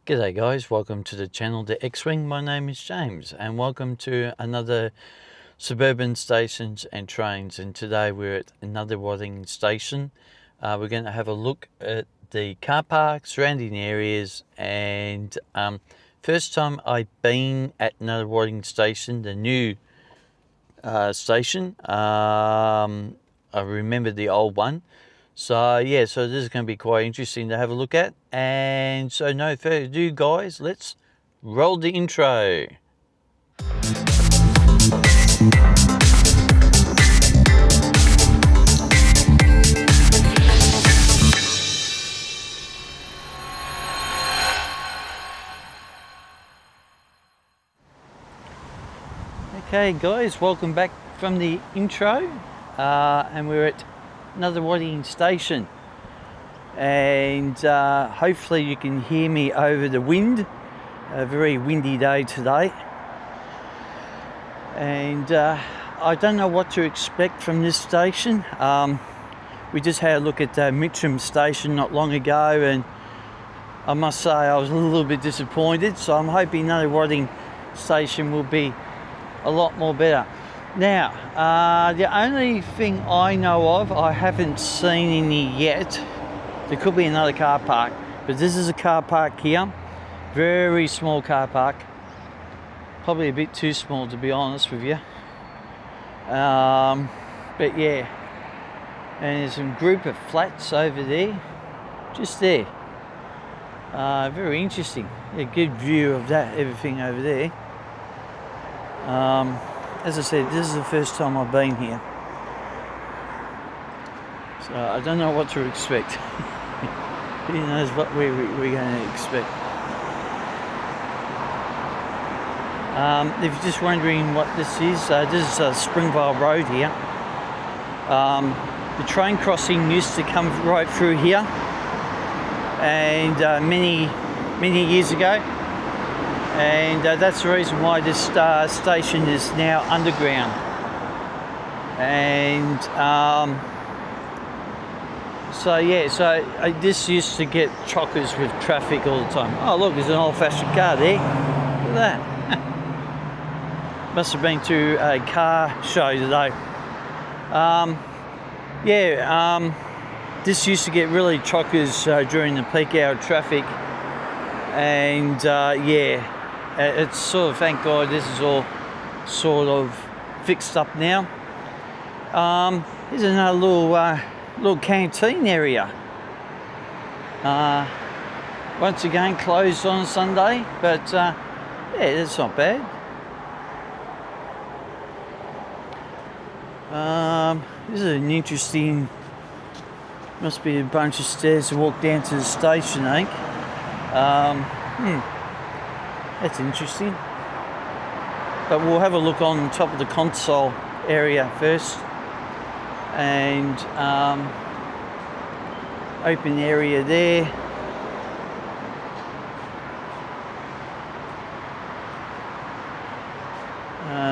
G'day guys, welcome to the channel The X-Wing. My name is James and welcome to another suburban stations and trains, and today we're at Nunawadiing station. We're going to have a look at the car park, surrounding areas, and first time I've been at Nunawadiing station, the new station. I remember the old one. So yeah, so this is going to be quite interesting to have a look at. And so no further ado guys, let's roll the intro. Okay guys, welcome back from the intro, and we're at Nunawadiing station, and hopefully you can hear me over the wind. A very windy day today, and I don't know what to expect from this station. We just had a look at Mitcham station not long ago, and I must say I was a little bit disappointed, so I'm hoping Nunawadiing station will be a lot more better. Now, the only thing I know of, I haven't seen any yet. There could be another car park, but this is a car park here. Very small car park. Probably a bit too small, to be honest with you. But yeah, and there's a group of flats over there, just there. Very interesting. A good view of that, everything over there. As I said, this is the first time I've been here, so I don't know what to expect. Who knows what we're going to expect. If you're just wondering what this is Springvale Road here. The train crossing used to come right through here, and many years ago. And that's the reason why this station is now underground. And so yeah, so this used to get chockers with traffic all the time. Oh look, there's an old-fashioned car there. Look at that. Must have been to a car show today. This used to get really chockers during the peak hour traffic, and yeah. It's sort of, thank God, this is all sort of fixed up now. Here's another little canteen area. Once again, closed on Sunday, but yeah, that's not bad. This is an interesting. Must be a bunch of stairs to walk down to the station, I think. That's interesting. But we'll have a look on top of the console area first, and open area there.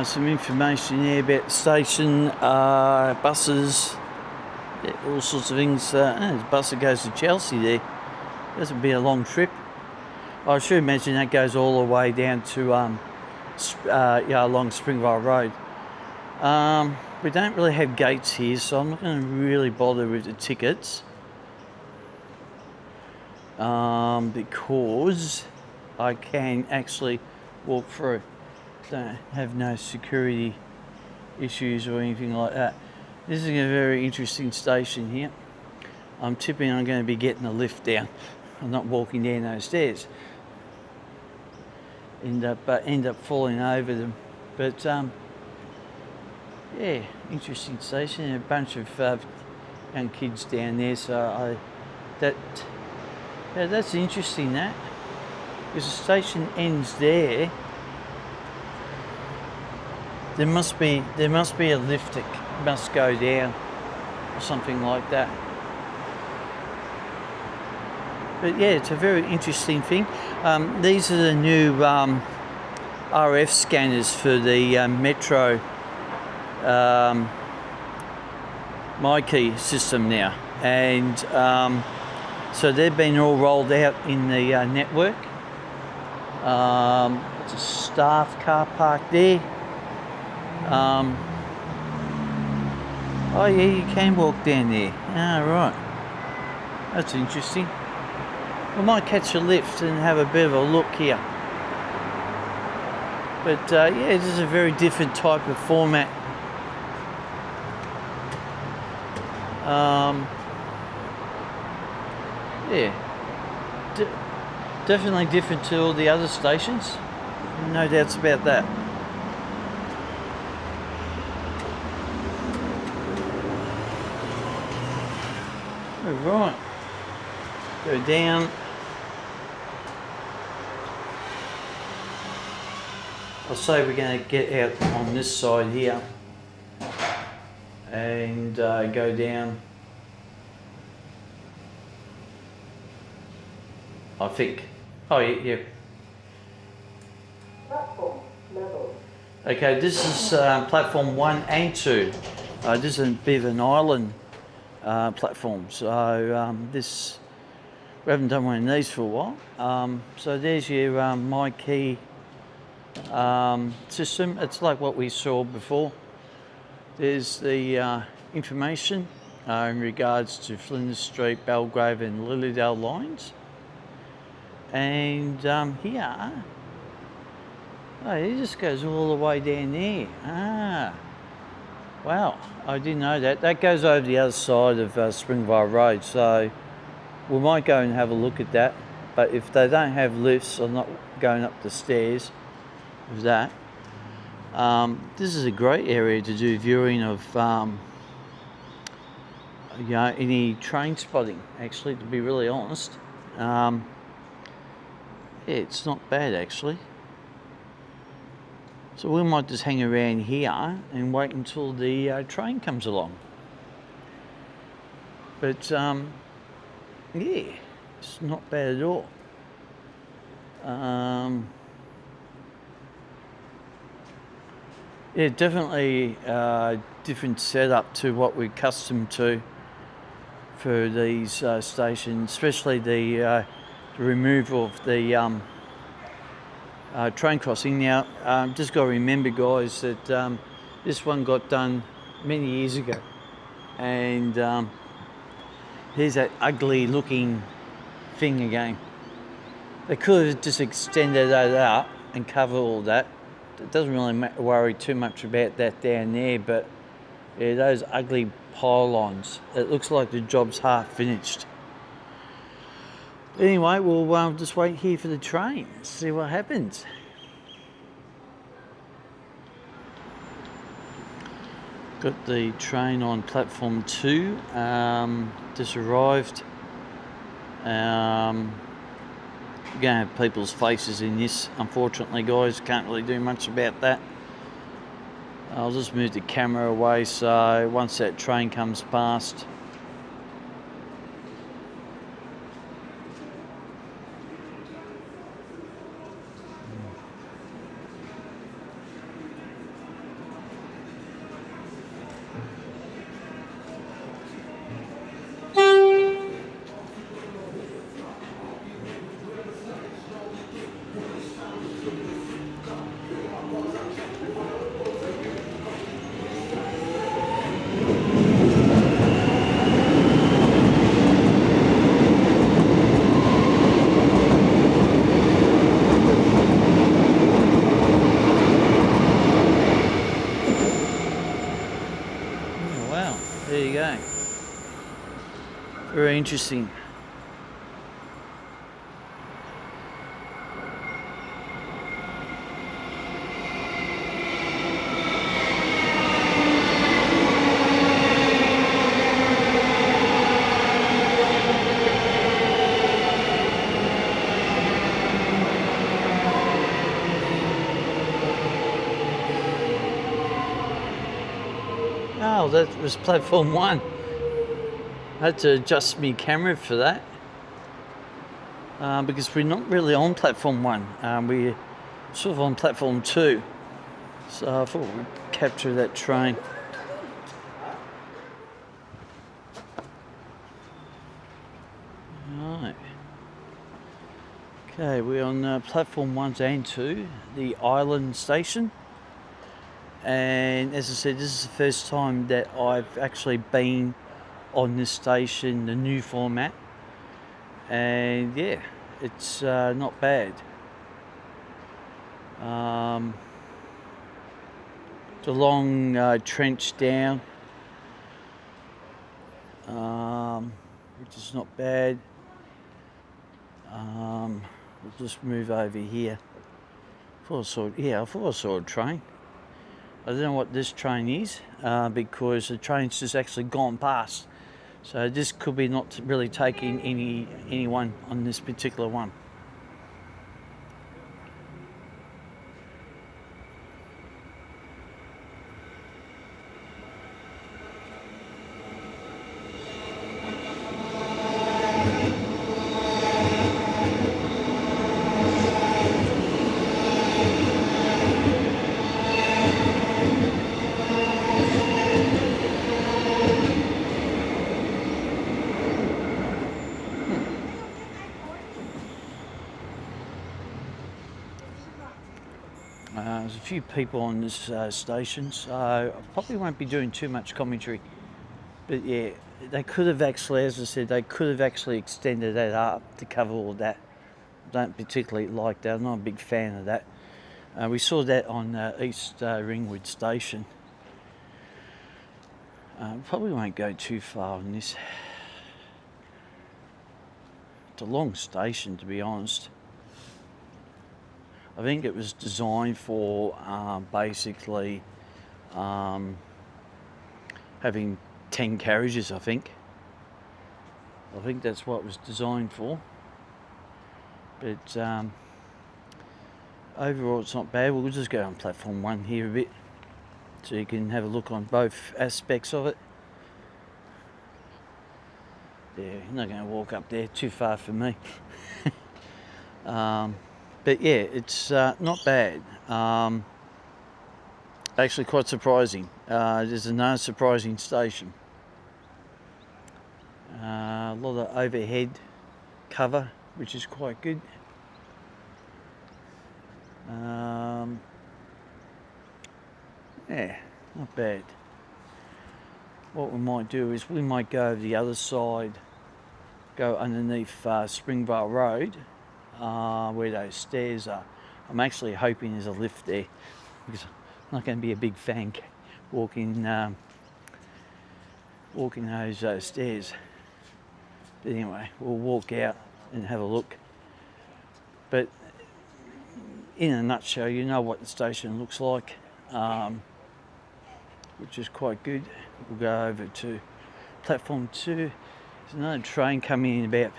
Some information there about the station, buses, yeah, all sorts of things. There's a bus that goes to Chelsea there. This would be a long trip. I should imagine that goes all the way down to along Springvale Road. We don't really have gates here, so I'm not going to really bother with the tickets, because I can actually walk through. Don't have no security issues or anything like that. This is a very interesting station here. I'm tipping I'm going to be getting a lift down. I'm not walking down those stairs. End up falling over them, but yeah, interesting station. A bunch of young kids down there, so that's interesting. That because the station ends there. There must be a lift that must go down or something like that. But yeah, it's a very interesting thing. These are the new RF scanners for the Metro MyKey system now, and so they've been all rolled out in the network, It's a staff car park there. Oh yeah, you can walk down there. Ah, right. That's interesting. We might catch a lift and have a bit of a look here. But yeah, this is a very different type of format. Yeah, definitely different to all the other stations. No doubts about that. All right, go down. I'll say we're going to get out on this side here and go down. I think. Oh yeah. Platform level. Okay, this is platform 1 and 2. This is a bit of an island platform, so this we haven't done one of these for a while. So there's your My Key system. It's like what we saw before. There's the information in regards to Flinders Street, Belgrave and Lilydale lines. And here, oh, it just goes all the way down there. Ah, wow, I didn't know that. That goes over the other side of Springvale Road, so we might go and have a look at that. But if they don't have lifts, I'm not going up the stairs with that. This is a great area to do viewing of you know, any train spotting, actually, to be really honest. Yeah, it's not bad actually. So we might just hang around here and wait until the train comes along. But yeah, it's not bad at all. Yeah, definitely a different setup to what we're accustomed to for these stations, especially the removal of the train crossing. Now, just got to remember, guys, that this one got done many years ago, and here's that ugly looking thing again. They could have just extended that out and covered all that. It doesn't really worry too much about that down there, but yeah, those ugly pylons, it looks like the job's half finished. Anyway, we'll just wait here for the train, see what happens. Got the train on platform 2, just arrived. We're going to have people's faces in this, unfortunately, guys. Can't really do much about that. I'll just move the camera away so once that train comes past, there you go. Very interesting. Oh, that was platform 1. I had to adjust my camera for that because we're not really on platform 1. We're sort of on platform 2. So I thought we'd capture that train. Right. Okay, we're on platform 1 and 2, the island station. And as I said, this is the first time that I've actually been on this station, the new format. And yeah, it's not bad. It's a long trench down, which is not bad. We'll just move over here. I thought I saw a train. I don't know what this train is because the train's just actually gone past. So this could be not really taking anyone on this particular one. There's a few people on this station, so I probably won't be doing too much commentary. But yeah, they could have actually, as I said, they could have actually extended that up to cover all of that. I don't particularly like that. I'm not a big fan of that. We saw that on East Ringwood Station. Probably won't go too far on this. It's a long station, to be honest. I think it was designed for basically having 10 carriages, I think that's what it was designed for. But overall it's not bad. We'll just go on platform 1 here a bit so you can have a look on both aspects of it. Yeah, you're not going to walk up there, too far for me. But yeah, it's not bad. Actually quite surprising. There's another surprising station. A lot of overhead cover, which is quite good. Yeah, not bad. What we might do is we might go over the other side, go underneath Springvale Road, where those stairs are. I'm actually hoping there's a lift there because I'm not going to be a big fan walking those stairs. But anyway, we'll walk out and have a look. But in a nutshell, you know what the station looks like, which is quite good. We'll go over to platform 2. There's another train coming in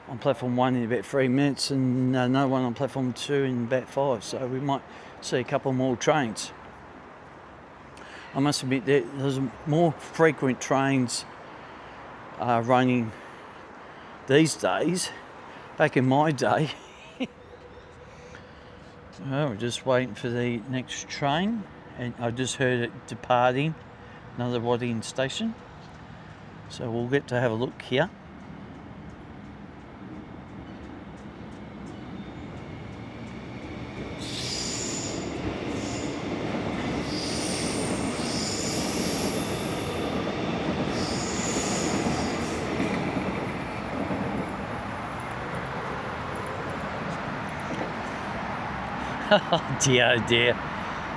on platform 1 in about 3 minutes, and another one on platform 2 in about 5. So we might see a couple more trains. I must admit there's more frequent trains running these days. Back in my day, well, we're just waiting for the next train, and I just heard it departing Nunawadiing station. So we'll get to have a look here. Oh dear, oh dear.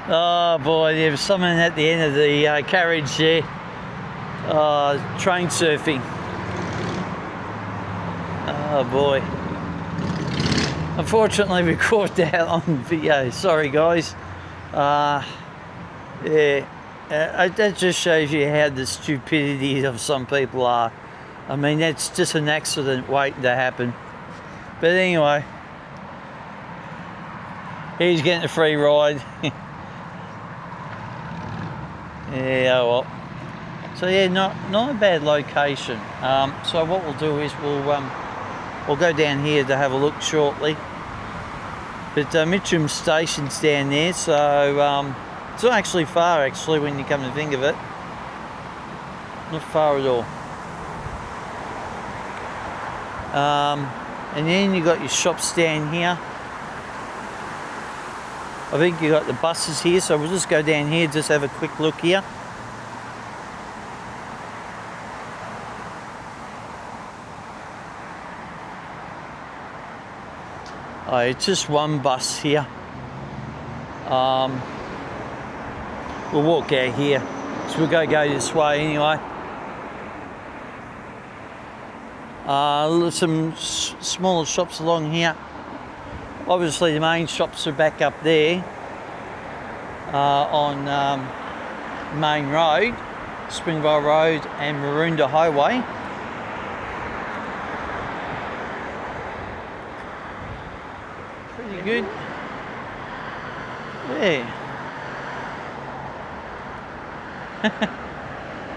Oh boy, there was someone at the end of the carriage there. Train surfing. Oh boy. Unfortunately we caught that on video. Sorry guys. Yeah. That just shows you how the stupidity of some people are. I mean, that's just an accident waiting to happen. But anyway. He's getting a free ride. Yeah, well. So yeah, not a bad location. So what we'll do is we'll go down here to have a look shortly. But Mitcham Station's down there, so it's not actually far actually when you come to think of it. Not far at all. And then you got your shops down here. I think you got the buses here, so we'll just go down here, just have a quick look here. Oh, it's just one bus here. We'll walk out here, so we'll go this way anyway. Some smaller shops along here. Obviously the main shops are back up there on Main Road, Springvale Road and Maroondah Highway. Pretty good. Yeah.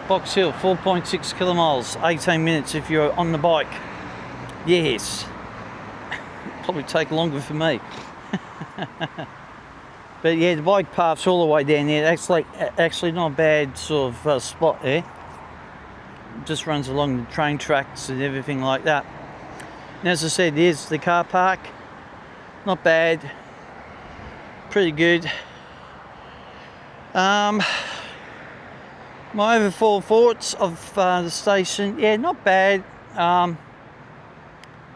Box Hill, 4.6 kilomiles, 18 minutes if you're on the bike. Yes. Probably take longer for me. But yeah, the bike path's all the way down there. That's like actually not a bad sort of spot there. It just runs along the train tracks and everything like that. And as I said, there's the car park. Not bad. Pretty good. My overall thoughts of the station, yeah, not bad.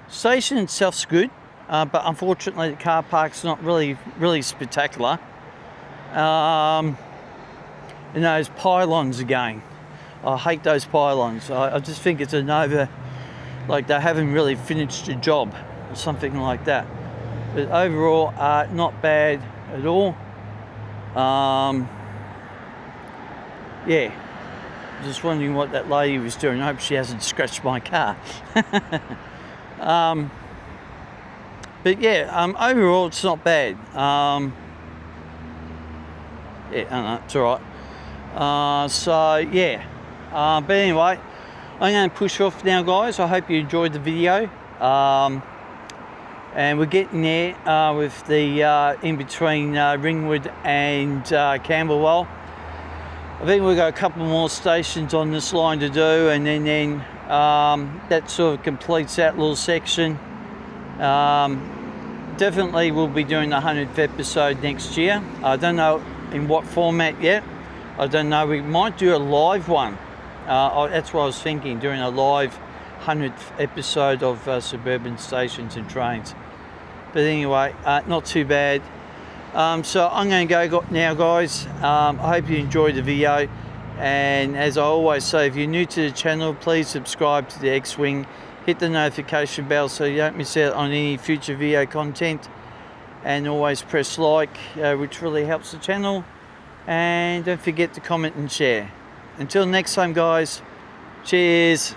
Station itself's good. But unfortunately the car park's not really spectacular. And those pylons again. I hate those pylons. I just think it's like they haven't really finished the job or something like that. But overall, not bad at all. Yeah, just wondering what that lady was doing. I hope she hasn't scratched my car. But yeah, overall it's not bad. Yeah, I know, it's all right. So yeah, but anyway, I'm going to push off now, guys. I hope you enjoyed the video. And we're getting there with the in between Ringwood and Camberwell. I think we've got a couple more stations on this line to do, and then that sort of completes that little section. Definitely we'll be doing the 100th episode next year. I don't know in what format yet. I don't know, we might do a live one. That's what I was thinking, doing a live 100th episode of Suburban Stations and Trains. But anyway, not too bad. So I'm going to go now, guys. I hope you enjoyed the video. And as I always say, if you're new to the channel, please subscribe to the X-Wing. Hit the notification bell so you don't miss out on any future video content. And always press like, which really helps the channel. And don't forget to comment and share. Until next time, guys. Cheers.